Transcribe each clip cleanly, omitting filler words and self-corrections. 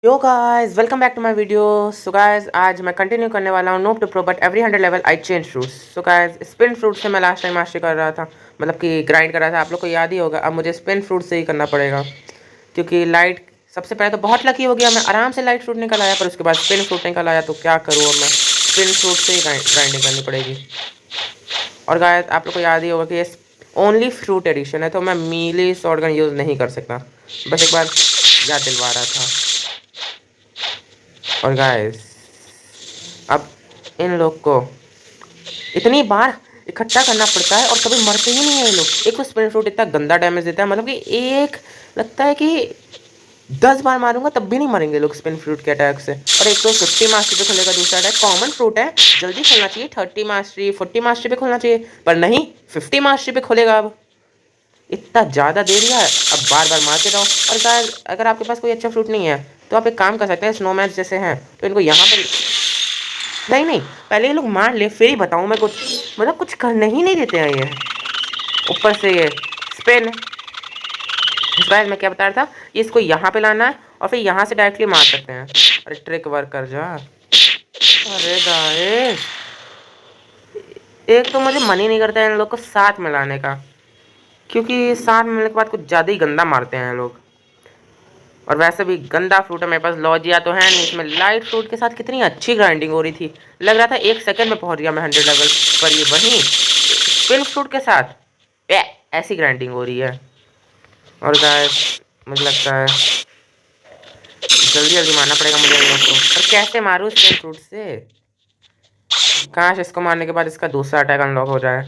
Yo guys welcome back to my video. So guys आज मैं continue करने वाला हूँ noob to pro but every 100 level I change fruits. So guys spin fruit से मैं last time mastery कर रहा था, मतलब कि ग्राइंड कर रहा था। आप लोग को याद ही होगा। अब मुझे स्पिन फ्रूट से ही करना पड़ेगा क्योंकि लाइट सबसे पहले तो बहुत लकी हो गया, मैं आराम से लाइट फ्रूट निकल आया, पर उसके बाद स्पिन फ्रूट निकल आया। तो क्या करूँ अब मैं, स्पिन फ्रूट से ही ग्राइंडिंग करनी पड़ेगी। और गाइस आप लोग को याद ही होगा कि ये ओनली फ्रूट एडिशन है, तो मैं मीली शॉटगन यूज़ नहीं कर सकता। बस एक बार याद दिलवा रहा था। और गाइस अब इन लोग को इतनी बार इकट्ठा करना पड़ता है और कभी मरते ही नहीं है ये लोग। एक तो स्पिन फ्रूट इतना गंदा डैमेज देता है, मतलब कि एक लगता है कि 10 बार मारूंगा तब भी नहीं मरेंगे लोग स्पिन फ्रूट के अटैक से। और एक तो 50 मास्टरी पे खुलेगा, दूसरा अटैक कॉमन फ्रूट है, जल्दी खुलना चाहिए। 30 मास्टरी 40 मास्टरी पे खुलना चाहिए, पर नहीं 50 मास्टरी पे खुलेगा। अब इतना ज़्यादा दे दिया है, अब बार बार मारते रहो। और गाइस अगर आपके पास कोई अच्छा फ्रूट नहीं है तो आप एक काम कर सकते हैं, स्नोमैन जैसे हैं तो इनको यहाँ पर नहीं नहीं, पहले ये लोग मार ले फिर ही बताऊँ मैं कुछ, मतलब कुछ करने ही नहीं देते हैं ये। ऊपर से ये स्पिन। गाइस मैं क्या बता रहा था, ये इसको यहाँ पे लाना है और फिर यहाँ से डायरेक्टली मार सकते हैं। अरे ट्रिक वर्क कर जा। अरे गाइस एक तो मुझे मन ही नहीं करता है इन लोग को साथ में लाने का, क्योंकि साथ में मिलने के बाद कुछ ज़्यादा ही गंदा मारते हैं लोग। और वैसे भी गंदा फ्रूट है, मेरे पास लॉजिया तो है नहीं। इसमें लाइट फ्रूट के साथ कितनी अच्छी ग्राइंडिंग हो रही थी, लग रहा था 1 सेकंड में पहुंच गया मैं 100 लेवल। पर ये वहीं स्पिन फ्रूट के साथ ऐसी ग्राइंडिंग हो रही है। और गाइस मुझे लगता है जल्दी जल्दी मारना पड़ेगा मुझे इन लोग को। पर कैसे मारूँ स्पिन फ्रूट से? काश इसको मारने के बाद इसका दूसरा अटैक अनलॉक हो जाए।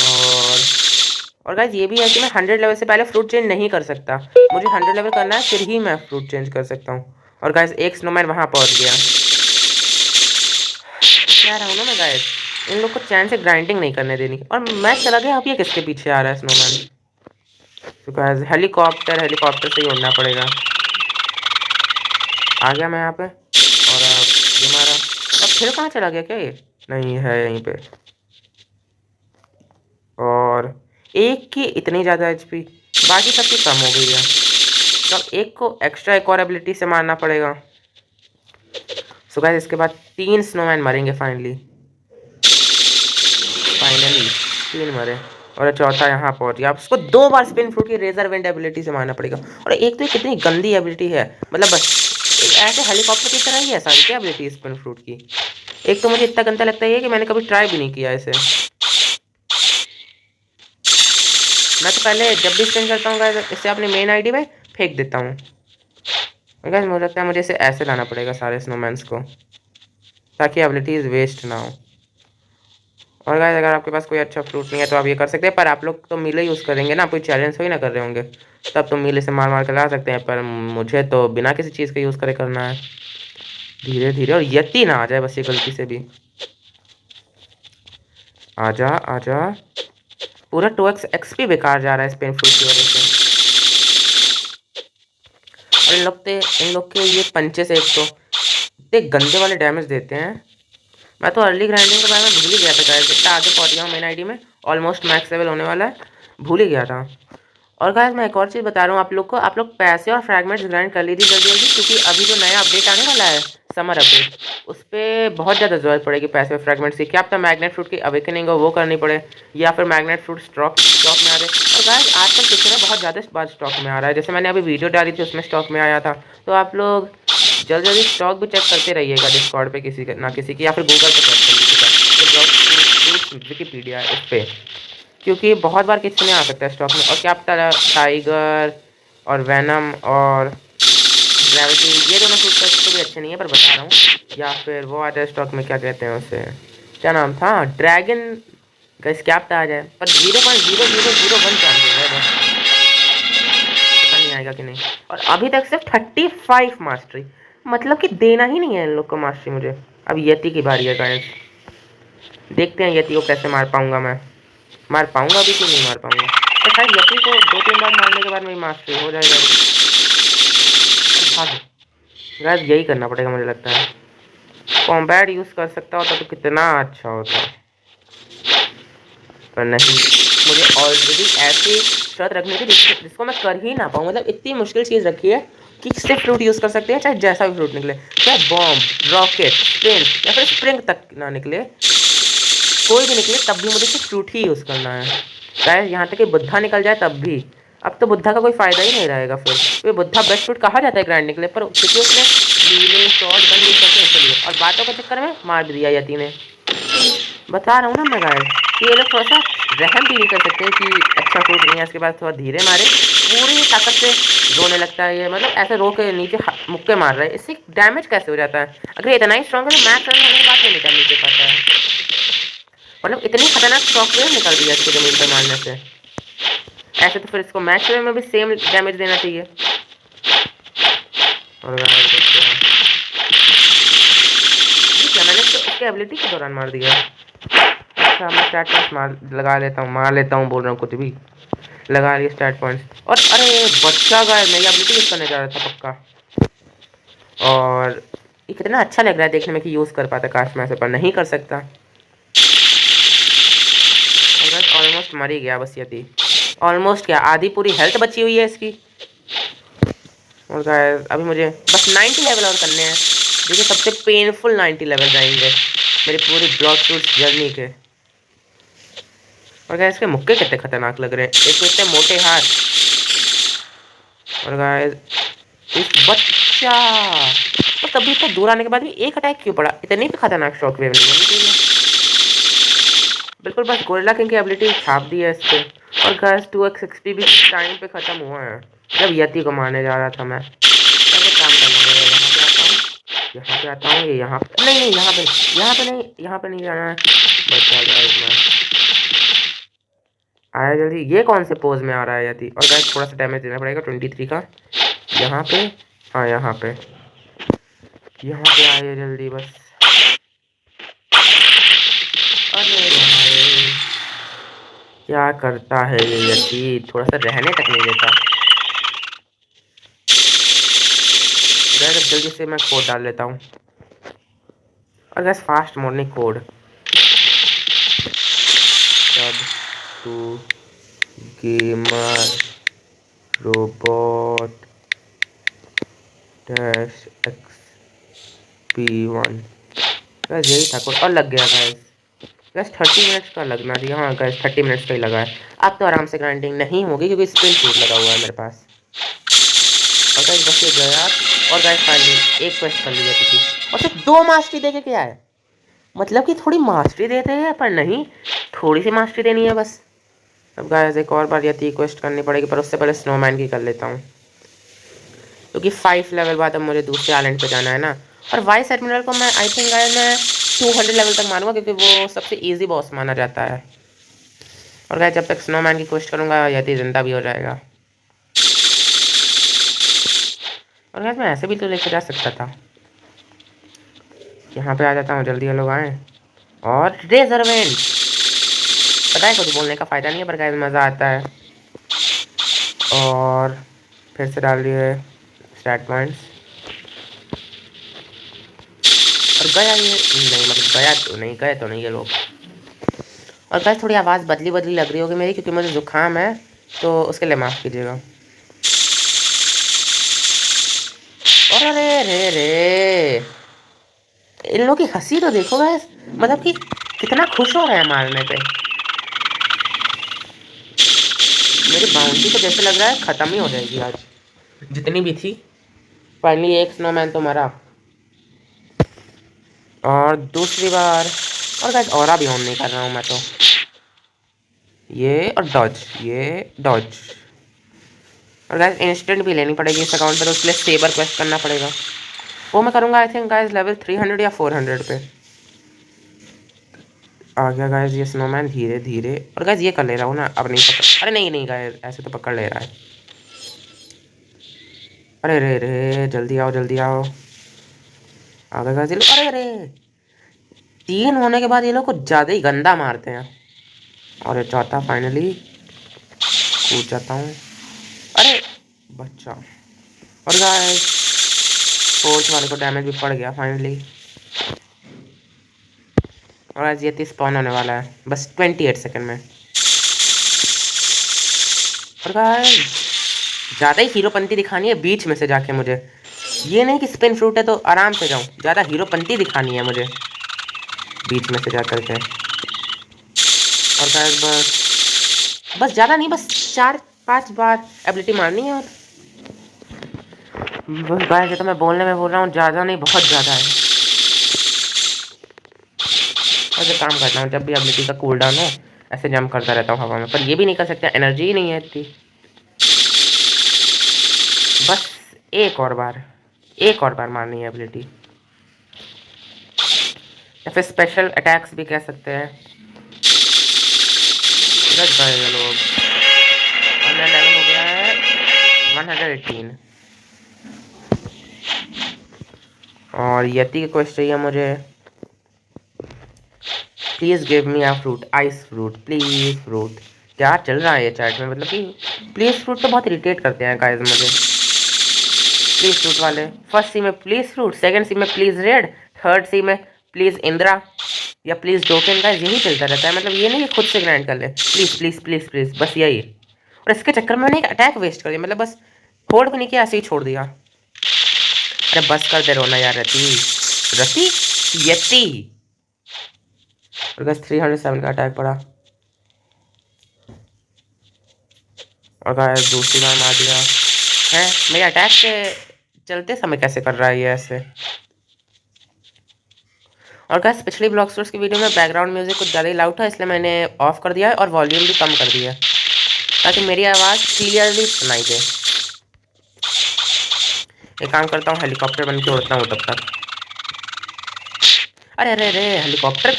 और और गाइस ये भी है कि मैं 100 लेवल से पहले फ्रूट चेंज नहीं कर सकता, मुझे 100 लेवल करना है फिर ही मैं फ्रूट चेंज कर सकता हूँ। और गाइस एक स्नोमैन वहाँ पहुँच गया। कह रहा हूँ ना मैं गाइस, इन लोग को चैन से ग्राइंडिंग नहीं करने देनी। और मैं चला गया, अब ये किसके पीछे आ रहा है स्नोमैन? तो गाइस हेलीकॉप्टर हेलीकॉप्टर से ही उड़ना पड़ेगा। आ गया मैं यहाँ पे। और अब ये मारा, अब फिर कहाँ चला गया क्या ये? नहीं है यहीं पे। और एक की इतनी ज़्यादा एचपी, बाकी सबकी कम हो गई है, तो एक को एक्स्ट्रा एक और एबिलिटी से मारना पड़ेगा। सो गाइस इसके बाद 3 स्नोमैन मरेंगे फाइनली। फाइनली 3 मरे और चौथा यहाँ पहुँच गया। अब उसको 2 बार स्पिन फ्रूट की रेजर विंड एबिलिटी से मारना पड़ेगा। और एक तो ये कितनी गंदी एबिलिटी है, मतलब बस ऐसे हेलीकॉप्टर की तरह ही है सारी क्या एबिलिटी स्पिन फ्रूट की। एक तो मुझे इतना गंदा लगता है कि मैंने कभी ट्राई भी नहीं किया इसे। मैं तो पहले जब भी स्पिन करता हूँ गाइस इसे अपनी मेन आईडी में फेंक देता हूँ। गाइस मुझे लगता है मुझे इसे ऐसे लाना पड़ेगा सारे स्नोमैन्स को, ताकि एबिलिटीज वेस्ट ना हो। और गाइस अगर आपके पास कोई अच्छा फ्रूट नहीं है तो आप ये कर सकते हैं, पर आप लोग तो मीले यूज़ करेंगे ना, कोई चैलेंज तो ही ना कर रहे होंगे, तब तो मीले से मार मार कर ला सकते हैं। पर मुझे तो बिना किसी चीज़ का यूज़ करे करना है, धीरे धीरे। और यति ना आ जाए बस ये गलती से भी। आजा आजा, पूरा 2x एक्सपी बेकार जा रहा है स्पिन फ्रूट की वजह से। और इन लोग के ये पंचे से एक तो इतने गंदे वाले डैमेज देते हैं। मैं तो अर्ली ग्राइंडिंग के बारे में भूल ही गया था गाइस, इतना आगे पहुंच गया हूँ मेन आईडी में, ऑलमोस्ट मैक्स लेवल होने वाला है, भूल ही गया था। और गाइस मैं एक और चीज़ बता रहा हूँ आप लोग को, आप लोग पैसे और फ्रैगमेंट्स ग्राइंड कर लीजिए जल्दी जल्दी, क्योंकि अभी जो नया अपडेट आने वाला है समर अपडेट, उस पर बहुत ज़्यादा ज़रूरत पड़ेगी पैसे और फ्रैगमेंट्स की। क्या पता मैग्नेट फ्रूट की अवेकनिंग हो वो करनी पड़े, या फिर मैग्नेट फ्रूट स्टॉक स्टॉक में आ रहे। और गाइस आजकल किसी ने बहुत ज़्यादा बार स्टॉक में आ रहा है, जैसे मैंने अभी वीडियो डाली थी उसमें स्टॉक में आया था। तो आप लोग जल्दी जल्दी स्टॉक भी चेक करते रहिएगा डिस्कॉर्ड पे किसी ना किसी की, या फिर गूगल पे सर्च कर लीजिएगा, विकीपीडिया इस पर, क्योंकि बहुत बार किसी ने आ सकता है स्टॉक में। और क्या पता टाइगर और वैनम और ग्रेविटी ये दोनों फ्रूट टेस्ट भी अच्छे नहीं है, पर बता रहा हूँ। या फिर वो आ जाए स्टॉक में, क्या कहते हैं उसे, क्या नाम था, ड्रैगन। गैस क्या पता आ जाए, पर 0.0001 चांस है, पता नहीं आएगा कि नहीं। और अभी तक सिर्फ 35 मास्टरी, मतलब कि देना ही नहीं है इन लोग को मास्टरी मुझे। अब यति की बारी है गाइस, देखते हैं यति को कैसे मार पाऊंगा मैं, मार पाऊंगा भी कि नहीं मार पाऊंगा। तो शायद यति को 2-3 बार मारने के बाद मेरी मास्टरी हो जाएगा। गाइस यही करना पड़ेगा मुझे लगता है, कॉम्बैट यूज़ कर सकता होता तो कितना अच्छा होता, पर नहीं। मुझे ऑलरेडी ऐसे शर्त रखनी थी जिसको मैं कर ही ना पाऊँ। मतलब इतनी मुश्किल चीज़ रखी है कि सिर्फ फ्रूट यूज़ कर सकते हैं, चाहे जैसा भी फ्रूट निकले, चाहे बॉम्ब, रॉकेट, स्पिन या फिर स्प्रिंग तक ना निकले, कोई भी निकले तब भी मुझे सिर्फ फ्रूट ही यूज़ करना है। चाहे यहाँ तक कि बुद्धा निकल जाए तब भी। अब तो बुद्धा का कोई फ़ायदा ही नहीं रहेगा फिर, क्योंकि बुद्धा बेस्ट फ्रूट कहा जाता है ग्रैंड निकले, पर क्योंकि उसने नीले शॉर्ट गन यूज़ करके इसलिए, और बातों के चक्कर में मार भी दिया यति ने। बता रहा हूँ ना मैं गाइस कि ये लोग थोड़ा सा रहम भी नहीं कर सकते कि अच्छा फ्रूट नहीं है, इसके बाद थोड़ा धीरे मारे, पूरी ताकत से रोने लगता है ये। मतलब ऐसे रो के नीचे मुक्के मार रहा है, इससे डैमेज कैसे हो जाता है? अगर इतना ही स्ट्रॉन्ग है तो मैक्स रन होने के बाद नहीं डैमेज दे पाता है। मतलब इतनी खतरनाक शॉकवेव निकल रही है इसको जमीन पर मारने से। ऐसे तो फिर इसको मैक्स में भी सेम डैमेज देना चाहिए। और मैंने तो उसके एबिलिटी के दौरान मार दिया। अच्छा मैं स्टार्ट पॉइंट्स मार लेता हूँ बोल रहा हूँ, कुछ भी लगा लिया स्टार्ट पॉइंट्स। और अरे बच्चा गाय, मैं ये एबिलिटी यूज़ करने जा रहा था पक्का। और ये कितना अच्छा लग रहा है देखने में कि यूज़ कर पाता, काश मैं ऐसे पर नहीं कर सकता। ऑलमोस्ट मर ही गया बस, ये थी ऑलमोस्ट, क्या आधी पूरी हेल्थ बची हुई है इसकी। और गाइस अभी मुझे बस 90 लेवल और करने हैं, जो कि सबसे पेनफुल 90 लेवल जाएंगे मेरी पूरी ब्लॉक फ्रूट जर्नी के। और गाइस इसके मुक्के कितने खतरनाक लग रहे हैं, एक तो इतने मोटे हाथ। और गाइस इस बच्चा, और तभी इतना दूर आने के बाद भी एक अटैक क्यों पड़ा? इतनी भी खतरनाक शॉक वेव नहीं है बिल्कुल, बस गोरिल्ला किंग की एबिलिटी छाप दी है इस पे। और गाइस 2x XP भी टाइम पे ख़त्म हुआ है जब यति को मारने जा रहा था मैं। कैसे काम करना पड़ेगा? यहाँ पे आता हूँ, ये यहाँ पे नहीं, यहाँ पे नहीं जाना है। बच्चा गाइस मैं आया जल्दी, ये कौन से पोज में आ रहा है यति? और गाइस थोड़ा सा डैमेज देना पड़ेगा 23 का यहाँ पे। हाँ यहाँ पे आइए जल्दी बस। अरे भाई क्या करता है ये यति, थोड़ा सा रहने तक नहीं देता। जल्दी से मैं कोड डाल लेता हूँ। और guys fast morning code sub to gamer robot -XP1। Guys यही था कोड और लग गया गैस। गैस 30 मिनट्स का लगना चाहिए। हाँ गैस 30 मिनट्स का ही लगा है। अब तो आराम से ग्राइंडिंग नहीं होगी क्योंकि स्पिन फूड लगा हुआ है मेरे पास। और गैस बस ये गया। और गैस फाइनली एक क्वेस्ट कर लिया थी और सिर्फ 2 मास्टरी देके क्या है? मतलब कि थोड़ी मास्टरी देते हैं पर नहीं, थोड़ी सी मास्टरी देनी है बस। अब गाइस एक और बार यति क्वेस्ट करनी पड़ेगी, पर उससे पहले स्नोमैन की कर लेता हूँ क्योंकि 5 लेवल बाद अब मुझे दूसरे आइलैंड पे जाना है ना। और वाइस एडमिरल को मैं आई थिंक गाइस मैं 200 लेवल तक मारूंगा क्योंकि वो सबसे ईजी बॉस माना जाता है। और गाइस जब तक स्नोमैन की क्वेस्ट करूँगा यति जिंदा भी हो जाएगा। और गाइस मैं ऐसे भी तो लेके जा सकता था। यहाँ पे आ जाता हूँ, जल्दी लोग आए। और रेजरवेंट, पता है कुछ बोलने का फ़ायदा नहीं है पर गाइस मज़ा आता है। और फिर से डाल दिए स्टार्ट पॉइंट्स। और गया ये नहीं, मतलब गया तो नहीं, गए तो नहीं ये लोग। और गाइस थोड़ी आवाज़ बदली लग रही होगी मेरी क्योंकि मुझे जुकाम है, तो उसके लिए माफ़ कीजिएगा। और अरे रे रे, इन लोगों की हंसी तो देखो गाइस, मतलब कि कितना खुश हो रहे हैं मारने पे। मेरी बाउंड्री तो जैसे लग रहा है ख़त्म ही हो जाएगी आज, जितनी भी थी। फाइनली एक स्नोमैन तो मरा और दूसरी बार। और गाइस ऑरा भी ऑन नहीं कर रहा हूँ मैं तो। ये और डॉज, ये डॉज। और गाइस इंस्टेंट भी लेनी पड़ेगी इस अकाउंट पर, उसके लिए सेबर क्वेस्ट करना पड़ेगा। वो मैं करूँगा आई थिंक गाइस लेवल 300 या 400 पे। आ गया गाइस ये स्नोमैन धीरे धीरे। और गाइस ये कर ले रहा हूँ ना, अब नहीं पकड़, अरे नहीं गाइस ऐसे तो पकड़ ले रहा है। अरे रे रे जल्दी आओ आ गया गाइस। अरे रे 3 होने के बाद ये लोग कुछ ज़्यादा ही गंदा मारते हैं। और ये चौथा फाइनली कूद जाता हूँ। अरे बच्चा। और गाइस फोर्थ वाले को डैमेज भी पड़ गया फाइनली। और आज ये स्पॉन होने वाला है बस 28 सेकंड में। और गाइस ज़्यादा ही हीरोपंती दिखानी है बीच में से जाके मुझे, ये नहीं कि स्पिन फ्रूट है तो आराम से जाऊँ, ज़्यादा हीरोपंती दिखानी है मुझे बीच में से जा करके। और गाइस बस ज़्यादा नहीं, बस 4-5 बार एबिलिटी मारनी है। और बस गाइस ये तो मैं बोलने में बोल रहा हूँ, ज़्यादा नहीं बहुत ज़्यादा है। और एक काम करता हूँ, जब भी एबिलिटी का कूल डाउन हो ऐसे जंप करता रहता हूँ हवा में, पर ये भी नहीं कर सकते, एनर्जी ही नहीं है इतनी। बस एक और बार मारनी है एबिलिटी, या फिर स्पेशल अटैक्स भी कह सकते हैं। लोग और मेरा लेवल हो गया है 118। और यति की क्वेश्चन चाहिए मुझे, please give me a fruit, ice fruit please fruit. क्या चल रहा है ये चैट में, मतलब कि प्लीज़ फ्रूट तो बहुत इरिटेट करते हैं गाइस मुझे। प्लीज़ फ्रूट वाले, फर्स्ट सी में प्लीज़ फ्रूट, सेकंड सी में प्लीज़ रेड, थर्ड सी में प्लीज़ इंदिरा या प्लीज़ टोकन, गाइस यही चलता रहता है। मतलब ये नहीं कि खुद से ग्राइंड कर ले, प्लीज़ प्लीज़ प्लीज़ प्लीज़, बस यही। और इसके चक्कर में मैंने एक अटैक वेस्ट कर दिया, मतलब बस होल्ड भी नहीं किया, ऐसे ही छोड़ दिया। अरे बस कर दे रोना यार रति रति यति। और गाइस 307 का अटैक पड़ा, और गाइस दूसरी बार मार दिया है। मेरे अटैक के चलते समय कैसे कर रहा है ये ऐसे। और गाइस पिछली ब्लॉग स्टोर्स की वीडियो में बैकग्राउंड म्यूजिक कुछ ज़्यादा ही लाउड था, इसलिए मैंने ऑफ कर दिया है और वॉल्यूम भी कम कर दिया है ताकि मेरी आवाज़ क्लियरली सुनाई दे। एक काम करता हूँ, हेलीकॉप्टर बन के उड़ता हूँ तब तक। अरे अरे अरे हेलीकॉप्टर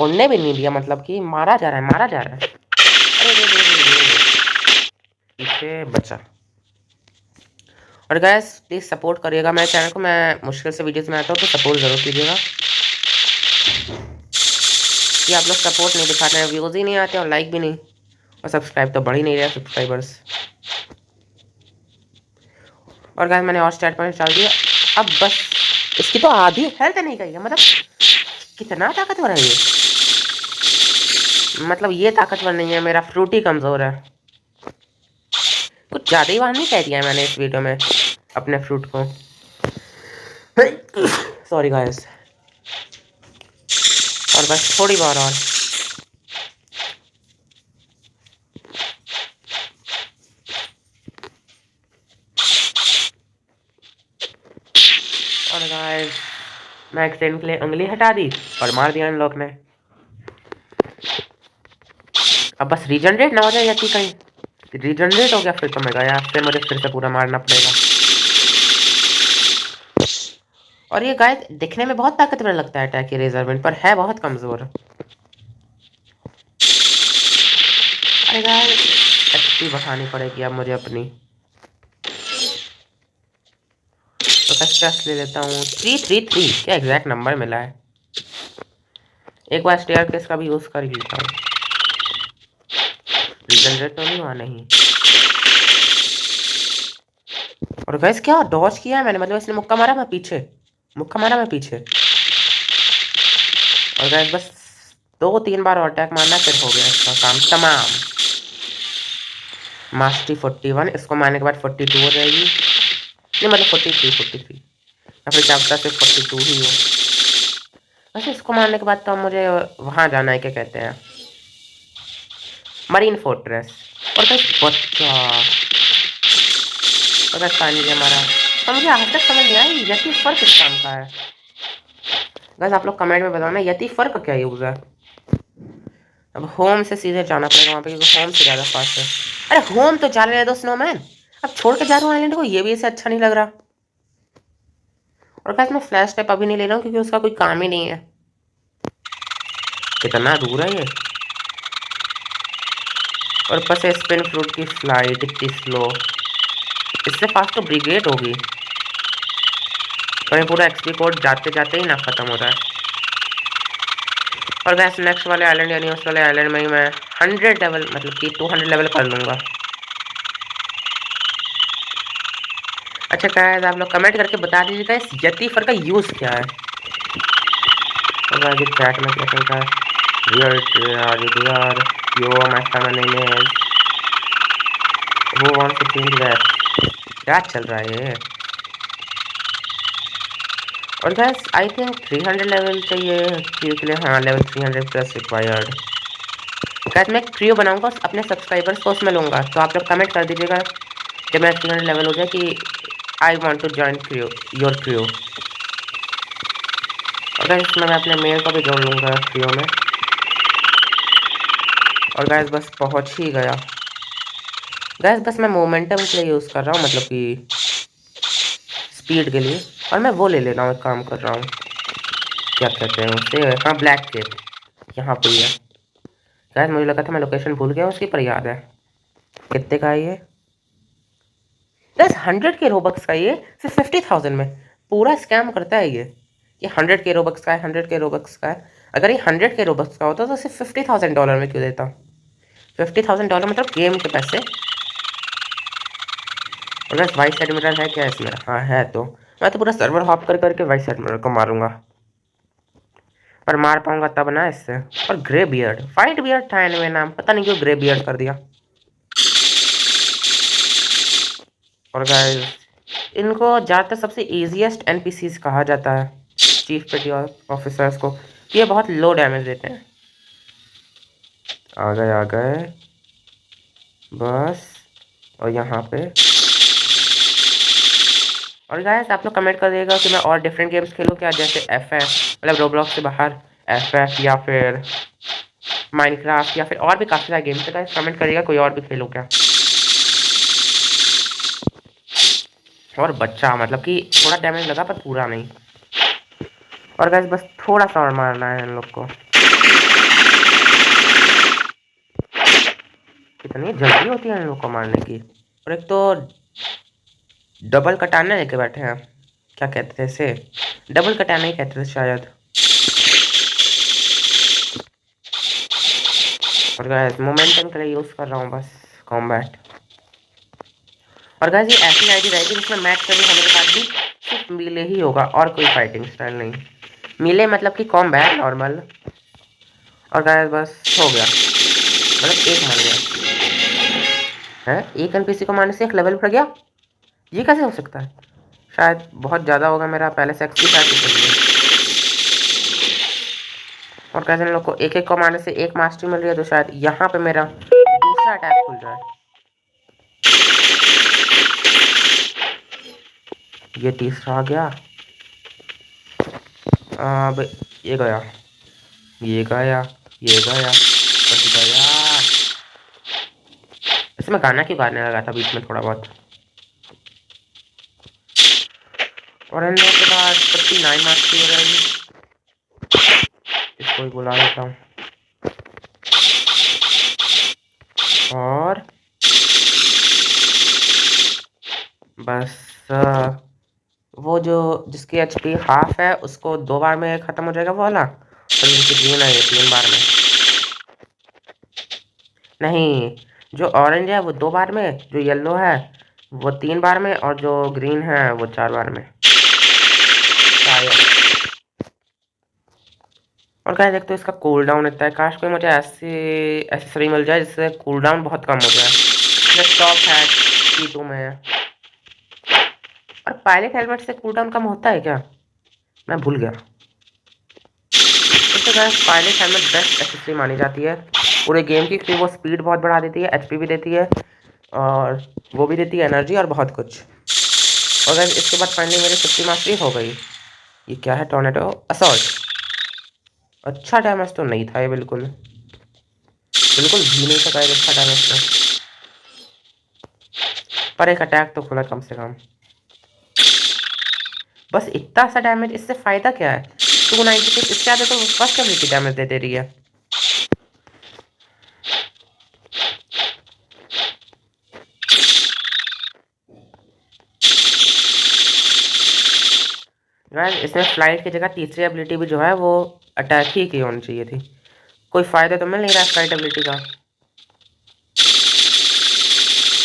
उड़ने भी नहीं दिया, मतलब कि मारा जा रहा है मारा जा रहा है। अरे पीछे बचा। और गैस प्लीज़ सपोर्ट करिएगा मेरे चैनल को, मैं मुश्किल से वीडियोस में आता हूँ तो सपोर्ट ज़रूर कीजिएगा। कि आप लोग सपोर्ट नहीं दिखाते हैं, व्यूज़ ही नहीं आते और लाइक भी नहीं, और सब्सक्राइब तो बढ़ ही नहीं रहा सब्सक्राइबर्स। और गाइस मैंने और स्टार्ट पॉइंट डाल दिया, अब बस इसकी तो आधी हेल्थ नहीं गई है, मतलब कितना ताकतवर है ये। मतलब ये ताकतवर नहीं है, मेरा फ्रूट ही कमज़ोर है। कुछ ज़्यादा ही बार नहीं कह दिया मैंने इस वीडियो में अपने फ्रूट को, सॉरी गाइस। और बस थोड़ी बार और गाइस मैं एक्सटेंड के लिए उंगली हटा दी और मार दिया इन लोग ने। अब बस रीजनरेट ना हो जाए, यति कहीं रीजनरेट हो गया फिर तो मैं गया, फिर मुझे फिर से पूरा मारना पड़ेगा। और ये गाइस दिखने में बहुत ताकतवर लगता है अटैक रेजरमेंट, पर है बहुत कमज़ोर। अरे गाइस एचपी बढ़ानी पड़ेगी अब मुझे अपनी, तो स्ट्रेस ले लेता हूँ। 333 क्या एग्जैक्ट नंबर मिला है। एक बार स्टेयर केस का भी यूज़ कर ही लेता हूँ, रीजनरेट तो नहीं हुआ नहीं। और गाइस क्या डॉज किया है मैंने, मतलब इसने मुक्का मारा मैं पीछे, मुक्का मारा मैं पीछे। और गाइस बस 2-3 बार और अटैक मारना फिर हो गया इसका काम तमाम। मास्टरी 41, इसको मारने के बाद 42 हो जाएगी, नहीं मतलब 43 या फिर क्या पता सिर्फ 42 ही हो। वैसे इसको मारने के बाद तो मुझे वहाँ जाना है, क्या कहते हैं, मरीन फोर्ट्रेस। और गाइस बच्चा और गाइस पानी से हमारा, तो मुझे आज तक समझ नहीं आया यति फर्क किस काम का है। गाइस आप लोग कमेंट में बताओ ना यति फर्क क्या यूज़ है। अब होम से सीधे जाना पड़ेगा वहाँ पे, क्योंकि होम से ज़्यादा फास्ट है। अरे होम तो जा रहे दो स्नोमैन, अब छोड़ के जा रहा हूँ आइलैंड को, ये भी ऐसे अच्छा नहीं लग रहा। और गाइस मैं फ्लैश टाइप अभी नहीं ले रहा हूँ क्योंकि उसका कोई काम ही नहीं है। कितना दूर है ये, और ऊपर से स्पिन फ्रूट की फ्लाइट इतनी स्लो, इससे फास्ट तो ब्रिगेड होगी। और पूरा एक्सपी कोड जाते जाते ही ना खत्म हो रहा है। और गैस नेक्स्ट वाले आइलैंड यानी उस वाले आइलैंड में ही मैं 100 लेवल मतलब कि 200 लेवल कर लूँगा। अच्छा गाइस आप लोग कमेंट करके बता दीजिएगा इस यति फर का यूज़ क्या है। और आगे चैट में क्या चलता है, रियल यार यो माय नेम इज वो वांट टू चेंज दैट। क्या चल रहा है ये? और गैस आई थिंक 300 लेवल चाहिए क्रियो के लिए। हाँ, लेवल 300 प्लस रिक्वायर्ड। गैस मैं क्रियो बनाऊंगा, अपने सब्सक्राइबर्स को उसमें लूँगा, तो आप लोग कमेंट कर दीजिएगा जब मेरा 300 लेवल हो जाए कि आई वॉन्ट टू ज्वाइन क्रियो, योर क्रियो। और गैस इसमें मैं अपने मेल को भी जोड़ लूँगा क्रियो में। और गैस बस पहुँच ही गया। गैस बस मैं मोमेंटम के लिए यूज़ कर रहा हूँ, मतलब कि स्पीड के लिए। और मैं वो ले रहा हूँ, एक काम कर रहा हूँ, क्या कहते हैं उसे, हाँ ब्लैक केप, यहाँ पे ही है। गैस मुझे लगा था मैं लोकेशन भूल गया उसकी, पर याद है। कितने का है ये? गैस 100 के रोबक्स का, ये सिर्फ 50,000 में। पूरा स्कैम करता है ये 100 के रोबक्स का है, 100 के रोबक्स का है। अगर ये 100 के रोबक्स का होता तो सिर्फ $50,000 में क्यों देता? $50,000 मतलब गेम के पैसे। और गैस वाइस एडमिरल है क्या इसमें? हाँ है। तो मैं तो पूरा सर्वर हॉप कर करके वाइस एडमिरल को मारूंगा, पर मार पाऊंगा तब ना इससे। और ग्रे बियर्ड, फाइट बियर्ड था इनमें नाम, पता नहीं क्यों ग्रे बियर्ड कर दिया। और गाइस इनको ज़्यादातर सबसे इजीएस्ट एनपीसीज कहा जाता है, चीफ पेटी ऑफिसर्स को, कि ये बहुत लो डैमेज देते हैं। आ गए बस। और यहाँ पे, और गाइस आप लोग कमेंट कर दिएगा कि मैं और डिफरेंट गेम्स खेलूँ क्या, जैसे FF, मतलब रोब्लॉक्स से बाहर FF, या फिर माइनक्राफ्ट, या फिर और भी काफ़ी सारे गेम्स है। गाइस कमेंट करिएगा कोई और भी खेलूँ क्या। और बच्चा मतलब कि थोड़ा डैमेज लगा पर पूरा नहीं। और गाइस बस थोड़ा सा और मारना है इन लोग को। कितनी जल्दी होती है इन लोग को मारने की। और एक तो डबल कटाना लेके बैठे हैं, क्या कहते थे इसे, डबल कटाना ही कहते थे शायद। और गाइस मोमेंटम के लिए यूज़ कर रहा हूँ बस कॉम्बैट। और गाइस ये ऐसी आईडी रहेगी जिसमें मैच करने होने के बाद भी सिर्फ मीले ही होगा और कोई फाइटिंग स्टाइल नहीं। मीले मतलब कि कॉम्बैट नॉर्मल। और गाइस बस हो गया, मतलब एक मर गया है। एक एनपीसी को मारने से एक लेवल बढ़ गया, ये कैसे हो सकता है? शायद बहुत ज़्यादा होगा मेरा पहले से एक्सपी शायद इसलिए। और कैसे इन लोग को एक एक को मारने से एक मास्टरी मिल रही है, तो शायद यहाँ पे मेरा दूसरा अटैक खुल जाए। ये तीसरा आ गया। अब ये गया, ये गया, ये गया, बस गया। इसमें गाना क्यों गाने लगा था बीच में थोड़ा बहुत। और इन लोगों के बाद 39 मास्टरी हो जाएगी। इसको ही बुला लेता हूँ। और बस वो जो जिसकी एचपी हाफ है उसको 2 बार में ख़त्म हो जाएगा वो वाला। और जिनकी ग्रीन है ये 3 बार में। नहीं, जो ऑरेंज है वो 2 बार में, जो येलो है वो 3 बार में, और जो ग्रीन है वो 4 बार में शायद। और क्या देखते हो इसका कूल डाउन इतना है। काश कोई मुझे ऐसी एसेसरी मिल जाए जिससे कूल डाउन बहुत कम हो जाए। टॉप हैट C2 में है। और पायलट हेलमेट से कूल डाउन कम होता है क्या? मैं भूल गया। तो guys pilot helmet best accessory मानी जाती है पूरे गेम की, क्योंकि वो स्पीड बहुत बढ़ा देती है, एचपी भी देती है, और वो भी देती है एनर्जी और बहुत कुछ। और गाइस इसके बाद फाइनली मेरी 50 मास्टरी हो गई। ये क्या है? Tornado assault. अच्छा डैमेज तो नहीं था ये, बिल्कुल बिल्कुल भी नहीं था गाइस अच्छा डैमेज तो, पर एक अटैक तो खुला कम से कम। बस इतना सा डैमेज, इससे फ़ायदा क्या है? 296, इससे ज़्यादा तो फर्स्ट एबिलिटी डैमेज दे रही है। गाइस इसमें फ्लाइट की जगह तीसरी एबिलिटी भी जो है वो अटैक ही की होनी चाहिए थी। कोई फ़ायदा तो मिल नहीं रहा फ्लाइट एबिलिटी का।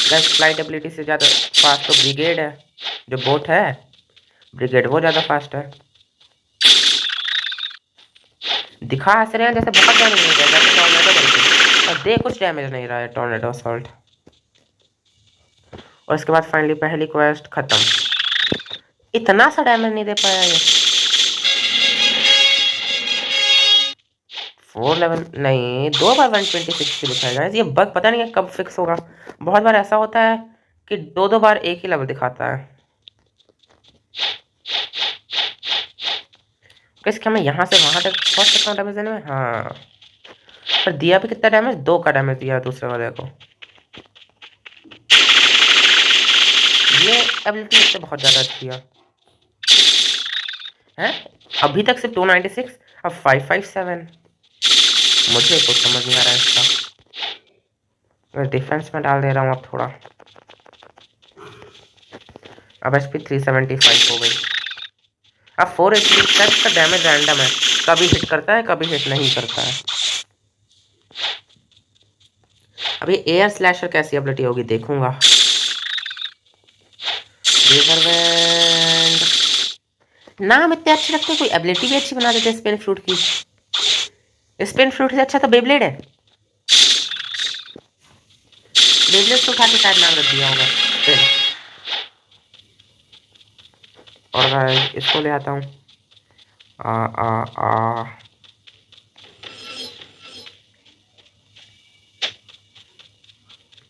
गाइस फ्लाइट एबिलिटी से ज़्यादा फास्ट तो ब्रिगेड है, जो बोट है ब्रिगेड, वो ज़्यादा फास्ट है। दिखा ऐसे रहे हैं जैसे बहुत डैमेज नहीं देगा टॉर्नेडो, और दे कुछ डैमेज नहीं रहा है टॉर्नेडो असॉल्ट। और इसके बाद फाइनली पहली क्वेस्ट खत्म। इतना सा डैमेज नहीं दे पाया ये। 4 लेवल नहीं, 2 बार 126 की दिखाएगा। ये बग पता नहीं है कब फिक्स होगा। बहुत बार ऐसा होता है कि 2 बार एक ही लेवल दिखाता है। क्या मैं यहाँ से वहाँ तक पहुँच सकता हूँ डैमेज देने में? हाँ, पर दिया भी कितना डैमेज? 2 का डैमेज दिया दूसरे वाले को। ये एबिलिटी इससे बहुत ज़्यादा अच्छी है। अभी तक सिर्फ 296, अब 557। मुझे कुछ समझ नहीं आ रहा है इसका। मैं डिफेंस में डाल दे रहा हूँ अब थोड़ा। अब HP 375 हो गई। अब 480 का डैमेज रैंडम है, कभी हिट करता है कभी हिट नहीं करता है। अब ये एयर स्लैशर कैसी एबिलिटी होगी देखूंगा। नाम इतने अच्छे लगते हैं, कोई एबिलिटी भी अच्छी बना देते हैं स्पिन फ्रूट की। स्पिन फ्रूट से अच्छा तो बेब्लेड है। बेब्लेड तो उठा के शायद नाम रख दिया होगा। और इसको ले आता हूँ।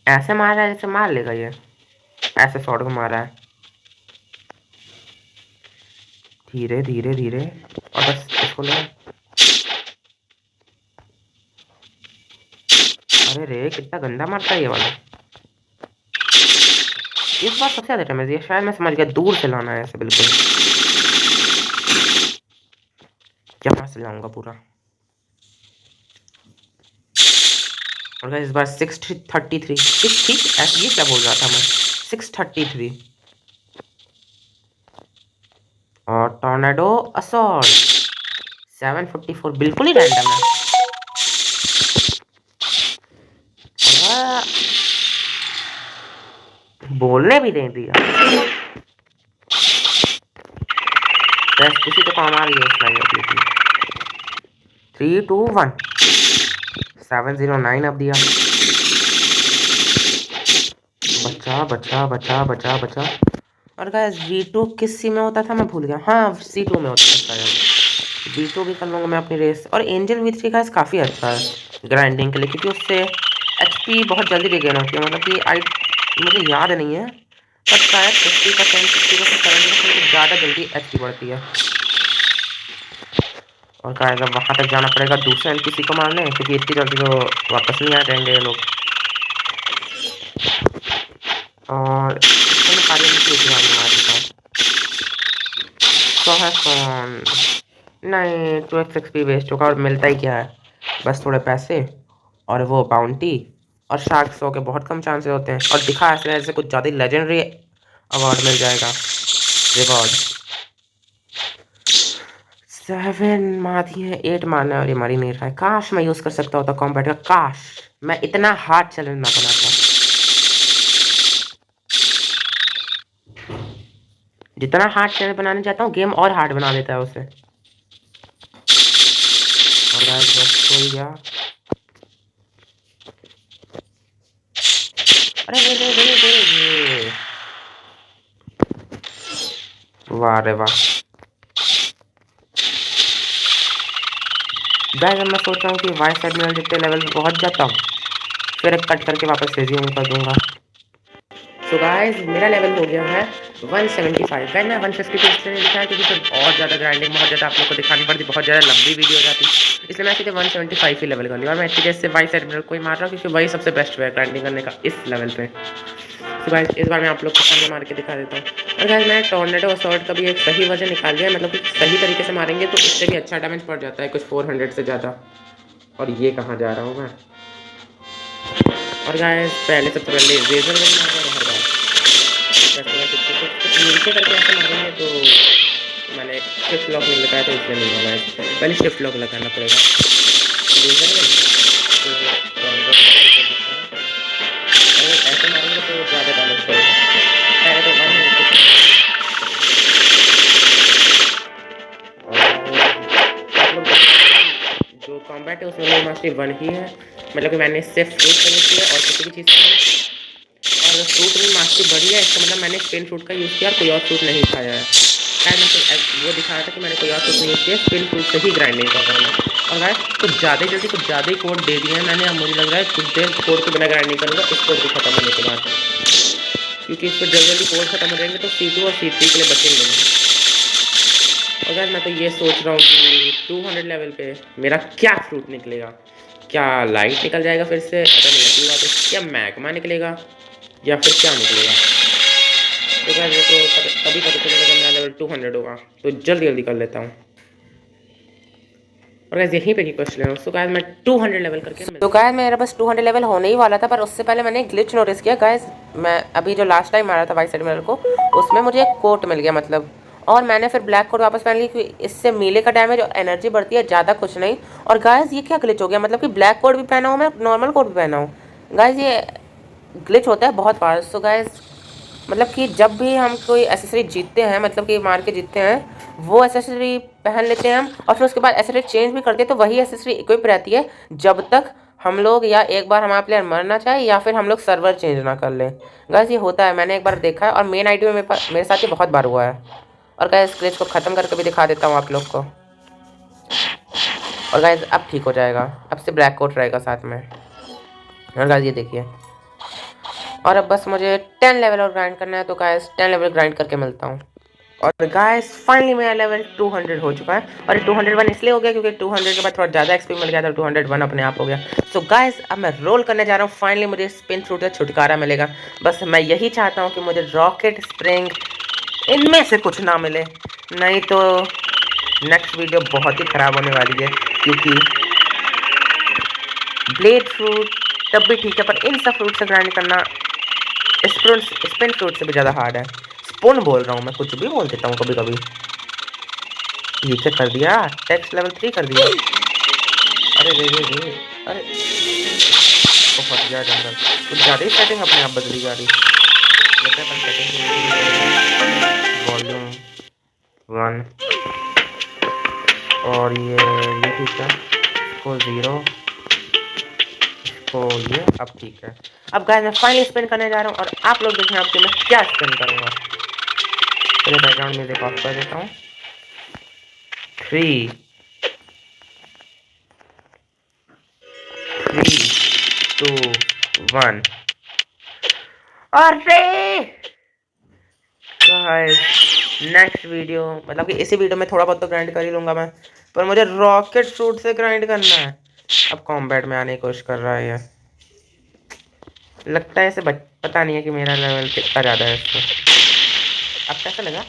ऐसे मार रहा है जैसे मार लेगा ये। ऐसे शॉट को मारा है धीरे धीरे धीरे, और बस इसको ले। अरे रे कितना गंदा मारता है ये वाला। इस बार सबसे ज्यादा डैमेज दिया, शायद मैं समझ गया दूर से लाना है ऐसे बिल्कुल। यहाँ से लाऊंगा पूरा। और इस बार 633 ऐसे ये क्या बोल रहा था मैं, 633। और टॉर्नेडो असॉल्ट 754 बिल्कुल ही रैंडम है। बोलने भी नहीं दिया। किसी तो काम आ रही है इसमें। 3 2 1 709 अब दिया। बचा बचा बचा बचा बचा। और गाइस V2 किस सी में होता था मैं भूल गया। हाँ C2 में होता था शायद। V2 भी कर लूँगा मैं अपनी रेस। और एंजल V3 गाइस काफ़ी अच्छा है ग्राइंडिंग के लिए, क्योंकि उससे HP बहुत जल्दी रिगेन होती है। मतलब कि मुझे याद नहीं है, पर शायद 50%, 60%, 70% ज़्यादा जल्दी HP बढ़ती है। और गाइस अब वहाँ तक जाना पड़ेगा दूसरे NPC को मारने, क्योंकि इतनी जल्दी तो वापस नहीं आ जाएंगे ये लोग। और नहीं 2x XP वेस्ट होगा, और मिलता ही क्या है, बस थोड़े पैसे और वो बाउंटी। और शार्क शो के बहुत कम चांसेस होते हैं, और दिखा ऐसे जैसे कुछ ज़्यादा लेजेंडरी अवार्ड मिल जाएगा रिवॉर्ड। 7 मार दिए, 8 मारना और ये मार ही नहीं रहा है। काश मैं यूज़ कर सकता होता कॉम्बैट का, काश मैं इतना हार्ड चैलेंज ना बनाता। जितना हार्ड चैलेंज बनाने जाता हूँ गेम और हार्ड बना देता है उसे। और गाइस बस हो गया। अरे रे वाह रे वाह। गाइस मैं सोच रहा हूँ कि वाइस एडमिरल जितने लेवल पे पहुँच जाता हूँ, फिर कट करके वापस रिज्यूम कर दूंगा। सो गाइस मेरा लेवल हो गया है 175। गाइस मैं 150 पे इसलिए दिखाया क्योंकि फिर और ज़्यादा ग्राइंडिंग बहुत ज़्यादा आप लोग को दिखानी पड़ती, बहुत ज़्यादा लंबी वीडियो हो जाती, इसलिए मैं सीधे 175 ही लेवल कर लिया। और मैं इतनी से वाइस एडमिरल को ही मार रहा हूँ, क्योंकि वही सबसे बेस्ट वे है ग्राइंडिंग करने का इस लेवल पे। तो गाइस इस बार मैं आप लोग को सामने मार के दिखा देता हूँ। और गाइस मैंने टॉर्नेडो असॉल्ट का भी एक सही वजन निकाल लिया है, मतलब कि सही तरीके से मारेंगे तो इससे भी अच्छा डैमेज पड़ जाता है, कुछ 400 से ज़्यादा। और ये कहाँ जा रहा हूँ मैं। और गाइस पहले सबसे पहले रेजर नीचे करके ऐसे मारेंगे तो मैंने शिफ्ट लॉक नहीं लगाया था इसलिए नहीं होगा। पहले शिफ्ट लॉक लगाना पड़ेगा रेजर में, अगर ऐसे मारेंगे तो ज़्यादा डैमेज पड़ेगा। पहले तो जो कॉम्बैट है उसमें मेरी मास्टरी 1 ही है, मतलब कि मैंने सिर्फ फ्रूट करनी चाहिए और किसी भी चीज़ अगर फ्रूट में मास्टरी बढ़ी है इसका मतलब मैंने स्पिन फ्रूट का यूज़ किया और कोई और फ्रूट नहीं खाया है। शायद मैं वो दिखा रहा था कि मैंने कोई और फ्रूट नहीं यूज़ किया, स्पिन फ्रूट से ही ग्राइंडिंग कर रहा हूँ। और गाइस कुछ ज़्यादा जल्दी कुछ ज़्यादा ही कोड दे दिए हैं मैंने। अब मुझे लग रहा है कुछ देर कोड के बिना ग्राइंडिंग करूँगा इस कोड को खत्म होने के बाद, क्योंकि इस पर जल्दी जल्दी कोड खत्म हो जाएंगे तो C2 और C3 के लिए बचेंगे नहीं। और गाइस मैं तो ये सोच रहा हूँ कि 200 लेवल पे मेरा क्या फ्रूट निकलेगा। क्या लाइट निकल जाएगा फिर से, अगर नेगेटिव बात है, क्या मैग्मा निकलेगा या फिर क्या निकलेगा। तो गाइस वो तो तभी पता चलेगा जब मेरा लेवल 200 होगा, तो जल्दी जल्दी कर लेता हूँ। और गाइस यहीं पे की क्वेश्चन है। सो गाइस मैं 200 लेवल करके तो गाइस मेरा बस 200 लेवल होने ही वाला था, पर उससे पहले मैंने ग्लिच नोटिस किया गाइस। मैं अभी जो लास्ट टाइम मारा था वाइट साइड मिरर को, उसमें मुझे एक कोट मिल गया मतलब, और मैंने फिर ब्लैक कोट वापस पहन ली क्योंकि इससे मीले का डैमेज और एनर्जी बढ़ती है, ज़्यादा कुछ नहीं। और गाइस ये क्या ग्लिच हो गया, मतलब कि ब्लैक कोट भी पहना हूँ मैं, नॉर्मल कोट भी पहना हूँ। गाइस ये ग्लिच होता है बहुत बार। सो गाइस मतलब कि जब भी हम कोई एसेसरी जीतते हैं, मतलब कि मार के जीतते हैं, वो एसेसरी पहन लेते हैं हम, और फिर उसके बाद एसेसरी चेंज भी करते हैं, तो वही एसेसरी इक्विप रहती है जब तक हम लोग या एक बार हमारा प्लेयर मर ना चाहे या फिर हम लोग सर्वर चेंज ना कर लें। गाइस ये होता है, मैंने एक बार देखा है, और मेन आईडी में मेरे साथ ये बहुत बार हुआ है। और गाइस ग्लिच को ख़त्म करके भी दिखा देता हूँ आप लोग को। और गाइस अब ठीक हो जाएगा, अब से ब्लैक कोट रहेगा साथ में। और गाइस ये देखिए, और अब बस मुझे 10 लेवल और ग्राइंड करना है, तो गाइस 10 लेवल ग्राइंड करके मिलता हूँ। और गाइस फाइनली मेरा लेवल 200 हो चुका है, और 201 इसलिए हो गया क्योंकि 200 के बाद थोड़ा ज़्यादा एक्सपी मिल गया था, 201 अपने आप हो गया। सो गाइस अब मैं रोल करने जा रहा हूँ, फाइनली मुझे स्पिन फ्रूट से छुटकारा मिलेगा। बस मैं यही चाहता हूँ कि मुझे रॉकेट, स्प्रिंग, इनमें से कुछ ना मिले, नहीं तो नेक्स्ट वीडियो बहुत ही ख़राब होने वाली है, क्योंकि ब्लेड फ्रूट तब भी ठीक है, पर इन सब फ्रूट से ग्राइंड करना स्पिन फ्रूट से भी ज़्यादा हार्ड है। स्पून बोल रहा हूँ मैं, कुछ भी बोल देता हूँ कभी कभी। ये क्या कर दिया, टेक्स्ट लेवल 3 कर दिया। अरे रे रे रे, अरे तो फट गया जंगल। कुछ ज़्यादा ही सेटिंग अपने आप बदली जा रही। वॉल्यूम 1 और ये ठीक है, इसको 0, इसको ये, अब ठीक है। अब गाइस मैं फाइनली स्पिन करने जा रहा हूँ, और आप लोग देखें आपके मैं क्या स्पिन करूँगा। चलिए बैकग्राउंड म्यूजिक ऑफ कर देता हूँ। 3 3 2 1। अरे गाइस नेक्स्ट वीडियो, मतलब कि इसी वीडियो में थोड़ा बहुत तो ग्राइंड कर ही लूँगा मैं, पर मुझे रॉकेट फ्रूट से ग्राइंड करना है। अब कॉम्बैट में आने की कोशिश कर रहा है ये, लगता है इसे पता नहीं है कि मेरा लेवल कितना ज़्यादा है इसको। अब कैसा लगा,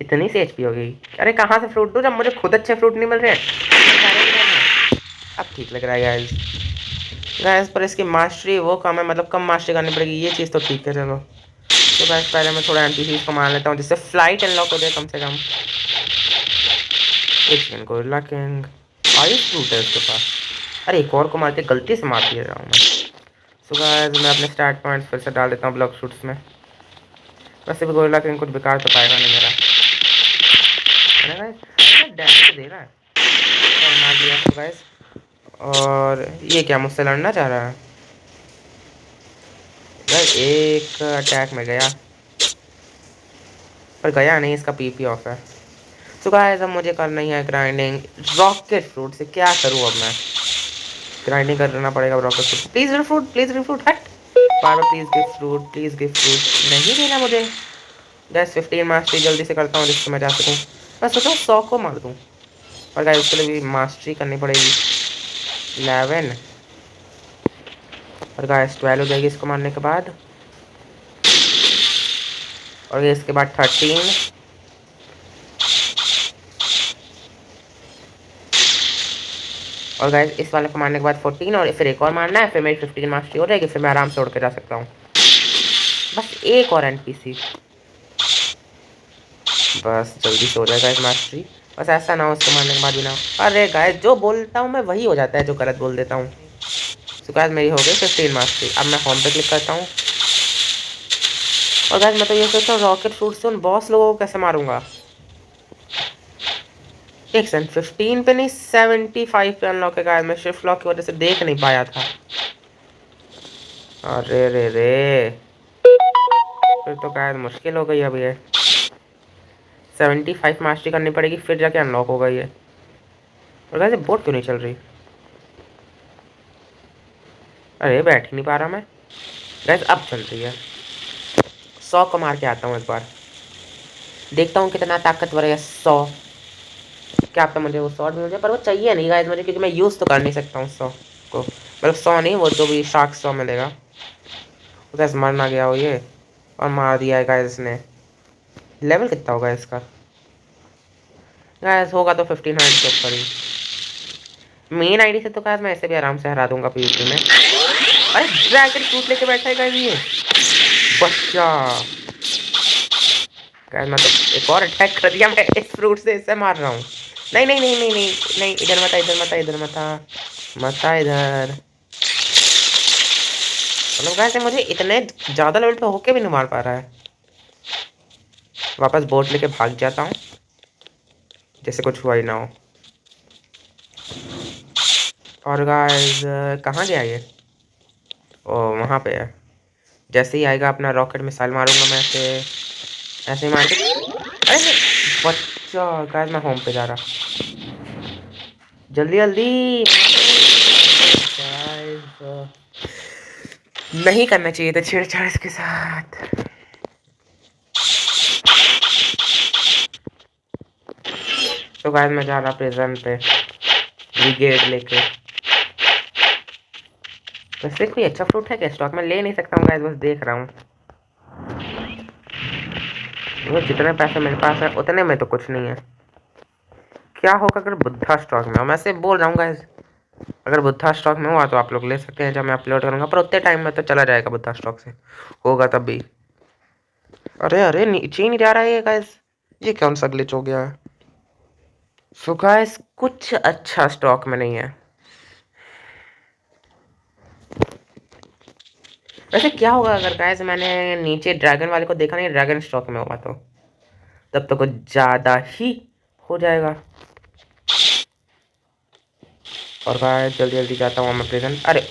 इतनी सी HP हो गई। अरे कहाँ से फ्रूट दूँ जब मुझे खुद अच्छे फ्रूट नहीं मिल रहे हैं। अब ठीक लग रहा है गाइस। गाइस पर इसकी मास्टरी वो कम है, मतलब कम मास्टरी करनी पड़ेगी, ये चीज़ तो ठीक है। चलो तो गाइस पहले मैं थोड़ा NPCs को मार लेता हूँ जिससे फ्लाइट अनलॉक हो जाए कम से कम। एक गोरिल्ला किंग आइस फ्रूट है उसके पास। अरे एक और को मारते गलती से मार दिया जाऊँ मैं। सो गाइस मैं अपने स्टार्ट पॉइंट्स फिर से डाल देता हूँ ब्लॉक शूट्स में। वैसे भी गोरिल्ला किंग कुछ बेकार तो पाएगा नहीं मेरा। अरे गाइस डैमेज दे रहा है, मार दिया तो गाइस। और ये क्या मुझसे लड़ना चाह रहा है गाइस, एक अटैक में गया, पर गया नहीं, इसका PP ऑफ है। तो गाइस अब मुझे करना ही है ग्राइंडिंग रॉकेट फ्रूट से। क्या करूँ अब मैं, ग्राइंडिंग करना पड़ेगा rocket fruit. Please fruit, please fruit, हट बार बार, please give fruit, please give fruit. नहीं देना मुझे। गाइस 15 मास्टरी जल्दी से करता हूँ जिससे मैं जा सकूँ। मैं सोचा 100 को मार दूँ, और गाइस उसके लिए भी मास्टरी करनी पड़ेगी 11, और गाइस 12 हो जाएगी इसको मारने के बाद, और इसके बाद 13, और गाइस इस वाले को मारने के बाद 14, और फिर एक और मारना है, फिर मेरी 15 मास्टरी हो जाएगी, फिर मैं आराम से उड़ के जा सकता हूँ। बस एक और NPC, बस जल्दी से हो जाएगा इस मास्टरी। बस ऐसा ना हो उसको मारने के बाद भी ना हो। अरे गाइस जो बोलता हूँ मैं वही हो जाता है जो गलत बोल देता हूँ। तो गाइस मेरी हो गई 15 मास्टरी। अब मैं होम पे क्लिक करता हूँ, और गाइस मैं तो ये सोचता हूँ रॉकेट फ्रूट से उन बॉस लोगों को कैसे मारूंगा। एक सेकंड, 15 पे नहीं 75 पे अनलॉक है गाइस। मैं शिफ्ट लॉक की वजह से देख नहीं पाया था। अरे रे रे, फिर तो गाइस मुश्किल हो गई अब ये। 75 मास्टरी करनी पड़ेगी फिर जाके अनलॉक होगा ये। और गाइस बोट क्यों नहीं चल रही? अरे बैठ ही नहीं पा रहा मैं। गाइस अब चल रही है। 100 को मार के आता हूँ एक बार, देखता हूँ कितना ताकतवर है 100। क्या पता मुझे वो 100 मिल जाए, पर वो चाहिए नहीं गाइस मुझे, क्योंकि मैं यूज़ तो कर नहीं सकता हूँ 100 को। मतलब 100 नहीं, वो जो भी शार्क 100 मिलेगा। तो गैस मर ना गया हो ये, और मार दिया है गाइस इसने। लेवल कितना होगा इसका? गैस होगा तो 1500 के ऊपर ही। मेन आईडी से तो गैस मैं ऐसे भी आराम से हरा दूंगा पीवीपी में। अरे ड्रैगन फ्रूट लेके बैठा है गाइस ये बच्चा। गैस मैं तो एक और अटैक कर दिया, मैं इस फ्रूट से इससे मार रहा हूँ। नहीं नहीं नहीं नहीं नहीं नहीं, इधर मत आ, इधर मत आ, इधर मत आ, मत आ इधर। मतलब गैस मुझे इतने ज़्यादा लेवल पे होके भी नहीं मार पा रहा है। वापस बोट लेके भाग जाता हूँ, जैसे कुछ हुआ ही ना हो। और गाइस कहाँ गया ये? ओ वहाँ पे है। जैसे ही आएगा अपना रॉकेट मिसाइल मारूंगा मैं, ऐसे ऐसे ही मार के। अरे बच्चा गाइस मैं होम पे जा रहा, जल्दी जल्दी। नहीं करना चाहिए था छेड़छाड़ इसके साथ। तो गाइस मैं जा रहा प्रिजन पे ब्रिगेड लेके। वैसे कोई अच्छा फ्रूट है क्या स्टॉक में? ले नहीं सकता हूँ गाइस, बस देख रहा हूँ। वो जितने पैसे मेरे पास है उतने में तो कुछ नहीं है। क्या होगा अगर बुद्धा स्टॉक में हो? मैं से बोल रहा हूँ गाइस, अगर बुद्धा स्टॉक में हुआ तो आप लोग ले सकते हैं जब मैं अपलोड करूँगा, पर उतने टाइम में तो चला जाएगा बुद्धा स्टॉक से, होगा तब भी। अरे अरे नीचे ही नहीं जा रहा है ये गाइस, ये कौन सा ग्लिच हो गया है? सो गाइस कुछ अच्छा स्टॉक में नहीं है। वैसे क्या होगा अगर गाइस मैंने नीचे ड्रैगन वाले को देखा नहीं, ड्रैगन स्टॉक में होगा तो तब तो कुछ ज़्यादा ही हो जाएगा। और गाइस जल्दी जल्दी जाता हूँ मैं प्रिजन। अरे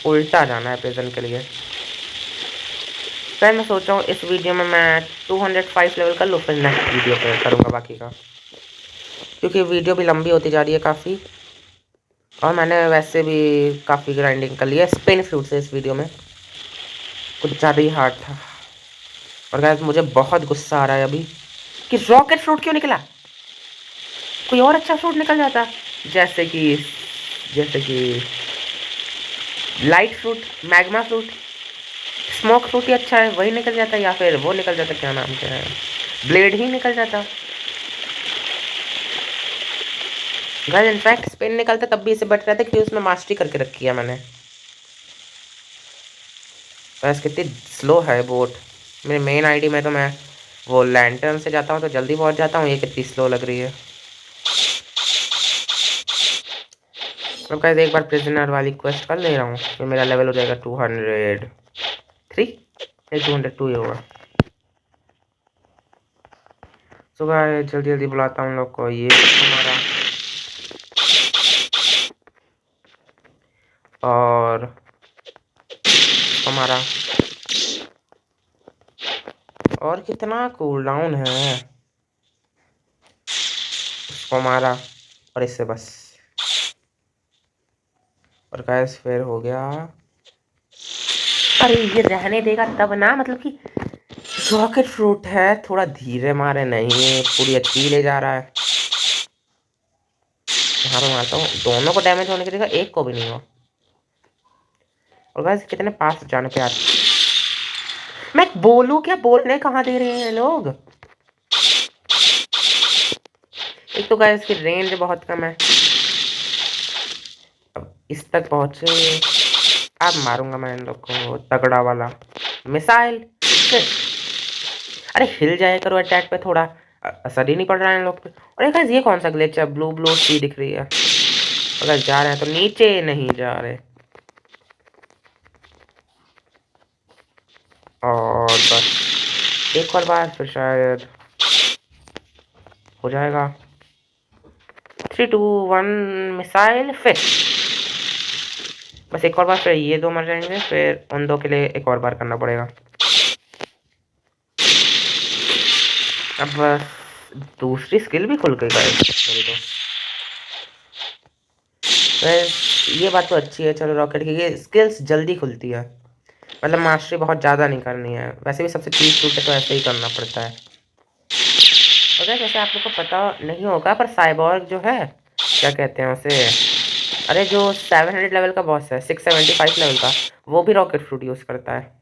उल्टा जाना है प्रिजन के लिए। फिर मैं सोच रहा हूँ इस वीडियो में मैं 205 लेवल कर लूँ, फिर नेक्स्ट वीडियो पे करूँगा बाकी का, क्योंकि वीडियो भी लंबी होती जा रही है काफ़ी। और मैंने वैसे भी काफ़ी ग्राइंडिंग कर लिया स्पिन फ्रूट से इस वीडियो में, कुछ ज़्यादा ही हार्ड था। और गाइस मुझे बहुत गुस्सा आ रहा है अभी कि रॉकेट फ्रूट क्यों निकला, कोई और अच्छा फ्रूट निकल जाता, जैसे कि जैसे कि light fruit, magma fruit, smoke fruit ही अच्छा है, वही निकल जाता, या फिर वो निकल जाता, क्या नाम क्या है, ब्लेड ही निकल जाता। गाइस इनफैक्ट स्पिन निकलता तब भी इसे बच रहा था क्योंकि उसमें मास्टरी करके रखी है मैंने। बस कितनी स्लो है बोट। मेरे मेन आईडी में तो मैं वो लैंटर्न से जाता हूँ तो जल्दी पहुँच जाता हूँ, ये कितनी स्लो लग रही है। तो गाइस एक बार प्रिजनर वाली क्वेस्ट कर ले रहा हूँ, फिर मेरा लेवल हो जाएगा 203 या 202 ही होगा। तो गाइस जल्दी जल्दी बुलाता हूँ लोग को, ये हमारा और हमारा, और कितना कूल डाउन है उसको हमारा, और इससे बस। और गाइस फिर हो गया। अरे ये रहने देगा तब ना, मतलब कि रॉकेट फ्रूट है, थोड़ा धीरे मारे, नहीं पूरी अच्छी ले जा रहा है। यहाँ पे मारता हूँ, दोनों को डैमेज होने की जगह एक को भी नहीं हुआ। और गाइस कितने पास जाने पे आते, मैं बोलूँ क्या, बोलने कहाँ दे रहे हैं लोग। एक तो गाइस इसकी रेंज बहुत कम है, अब इस तक पहुंचे, अब मारूंगा मैं इन लोग को तगड़ा वाला मिसाइल। अरे हिल जाया करो अटैक पे, थोड़ा असर ही नहीं पड़ रहा है इन लोग पे। और एक गाइस ये कौन सा ग्लिच है, ब्लू ब्लू सी दिख रही है। अगर जा रहे हैं तो नीचे नहीं जा रहे। और बस एक और बार फिर शायद हो जाएगा। 3 2 1 मिसाइल फिर। बस एक और बार, फिर ये 2 मर जाएंगे, फिर उन 2 के लिए एक और बार करना पड़ेगा। अब बस दूसरी स्किल भी खुल गई गाइस मेरी तो। ये बात तो अच्छी है चलो रॉकेट की, ये स्किल्स जल्दी खुलती है, मतलब मास्टरी बहुत ज़्यादा नहीं करनी है। वैसे भी सबसे चीज शूट है तो ऐसे ही करना पड़ता है। और वैसे आप लोग को पता नहीं होगा पर साइबॉर्ग जो है, क्या कहते हैं उसे, अरे जो 700 लेवल का बॉस है, 675 लेवल का, वो भी रॉकेट फ्रूट यूज़ करता है।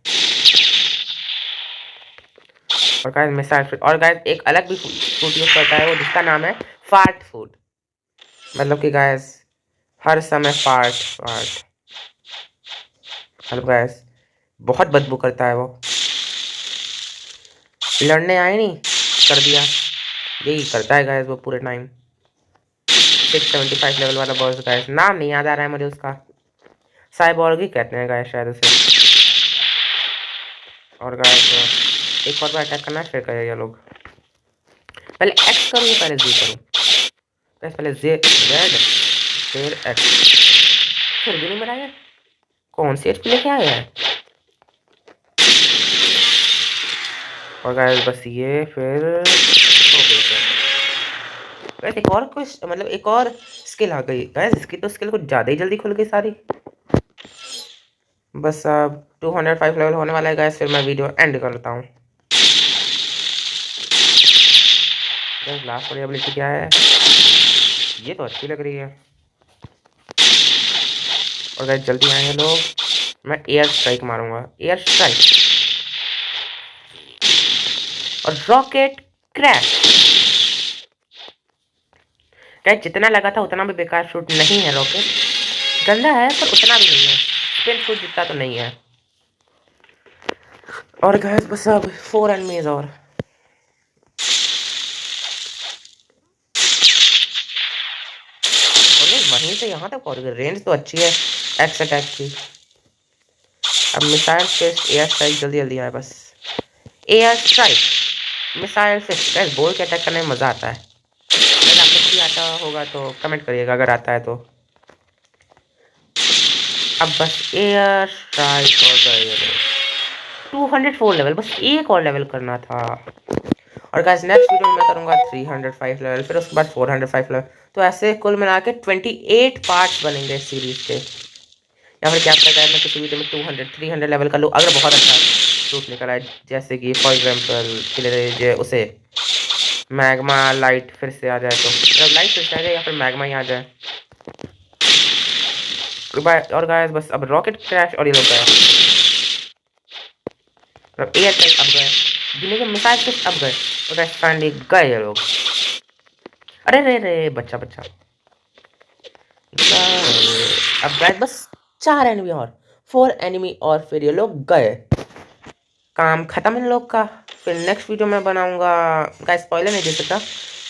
और गाइस मिसाइल फ्रूट, और गाइस एक अलग भी फ्रूट यूज़ करता है वो, जिसका नाम है फार्ट फूड। मतलब कि गाइस हर समय फार्ट फार्ट, मतलब गाइस बहुत बदबू करता है वो। लड़ने आए नहीं, कर दिया, यही करता है गाइस वो पूरे टाइम। 675 लेवल वाला बॉस गाइस, नाम नहीं याद आ रहा है मुझे उसका, साइबॉर्ग ही कहते हैं गाइस शायद उसे। और गाइस एक और बार अटैक करना है, फिर करेगा लोग। पहले एक्स करूँ या पहले जी करूँ गाइस? पहले जेड, फिर एक्स। फिर भी नहीं बनाया, कौन सी एचपी लेके आया है? और गाइस बस ये फिर हो गई गाइस। एक और कुछ मतलब एक और स्किल आ गई गाइस, इसकी तो स्किल कुछ ज़्यादा ही जल्दी खुल गई सारी। बस अब 205 लेवल होने वाला है गाइस, फिर मैं वीडियो एंड करता हूँ। लास्ट वाली एबिलिटी क्या है? ये तो अच्छी लग रही है। और गाइस जल्दी आए हैं लोग, मैं एयर स्ट्राइक मारूंगा, एयर स्ट्राइक और रॉकेट क्रैश। गाइस जितना लगा था उतना भी बेकार शूट नहीं है रॉकेट, गंदा है पर उतना भी नहीं है, स्पिन शूट जितना तो नहीं है। और गाइस बस अब 4 एनिमीज और वहीं से यहाँ तक पहुँच गए, रेंज तो अच्छी है एक्स अटैक की। अब मिसाइल फिस्ट, एयर स्ट्राइक जल्दी जल्दी आए बस। Air strike, missile fist, guys बोल के अटैक करने में मज़ा आता है। अगर आपको भी आता होगा तो कमेंट करिएगा अगर आता है तो। अब बस एयर स्ट्राइक हो गए, 204 लेवल, बस एक और लेवल करना था। और गाइस नेक्स्ट वीडियो में मैं करूँगा 305 लेवल, फिर उसके बाद 405 लेवल, तो ऐसे कुल मिला के 28 पार्ट्स बनेंगे इस सीरीज के। या फिर क्या पता है मैं किसी वीडियो में 300 लेवल का लूँ, अगर बहुत अच्छा फ्रूट निकल आए, जैसे कि फॉर एग्जाम्पल ले लीजिए उसे मैग्मा लाइट फिर से आ जाए, तो मतलब लाइट फिर से आ जाए या फिर मैग्मा ही आ जाए। और गाइस बस अब रॉकेट क्रैश और ये लोग गए, मतलब एयर टेक अब गए, दुनिया के मिसाइल टेस्ट अब गए, और गाइस फाइनली गए ये लोग। अरे रे रे बच्चा बच्चा, अब गाइस बस 4 एनिमी और 4 एनिमी और फिर ये लोग गए, काम खत्म इन लोग का। फिर नेक्स्ट वीडियो में बनाऊंगा, गाइस स्पॉइलर नहीं दे सकता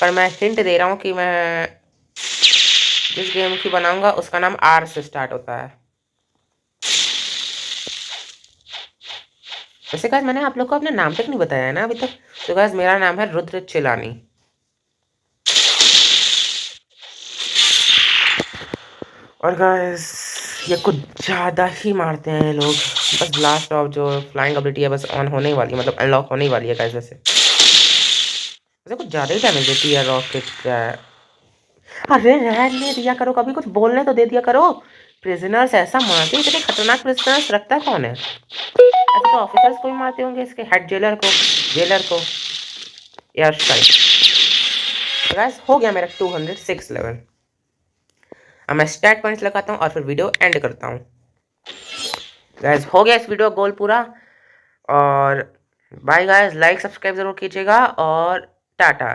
पर मैं हिंट दे रहा हूँ कि मैं जिस गेम की बनाऊंगा उसका नाम आर से स्टार्ट होता है। वैसे गाइस मैंने आप लोग को अपना नाम तक नहीं बताया है ना अभी तक, तो गाइस मेरा नाम है रुद्र चिलानी। और गाइस ये कुछ ज़्यादा ही मारते हैं ये लोग, बस ब्लास्ट ऑफ जो फ्लाइंग एबिलिटी है बस ऑन होने वाली है, मतलब अनलॉक होने वाली है गाइस। वैसे कुछ ज़्यादा ही डैमेज देती है रॉकेट का। अरे रहने दिया करो, कभी कुछ बोलने तो दे दिया करो। प्रिजनर्स ऐसा मारते, इतने खतरनाक प्रिजनर्स रखता कौन है? ऐसे तो ऑफिसर्स को भी मारते होंगे, इसके हेड जेलर को एयर स्ट्राइक। गाइस हो गया मेरा 206 लेवल। अब मैं स्टैट पॉइंट्स लगाता हूँ और फिर वीडियो एंड करता हूँ। गाइस हो गया इस वीडियो गोल पूरा, और बाय गाइस, लाइक सब्सक्राइब जरूर कीजिएगा और टाटा।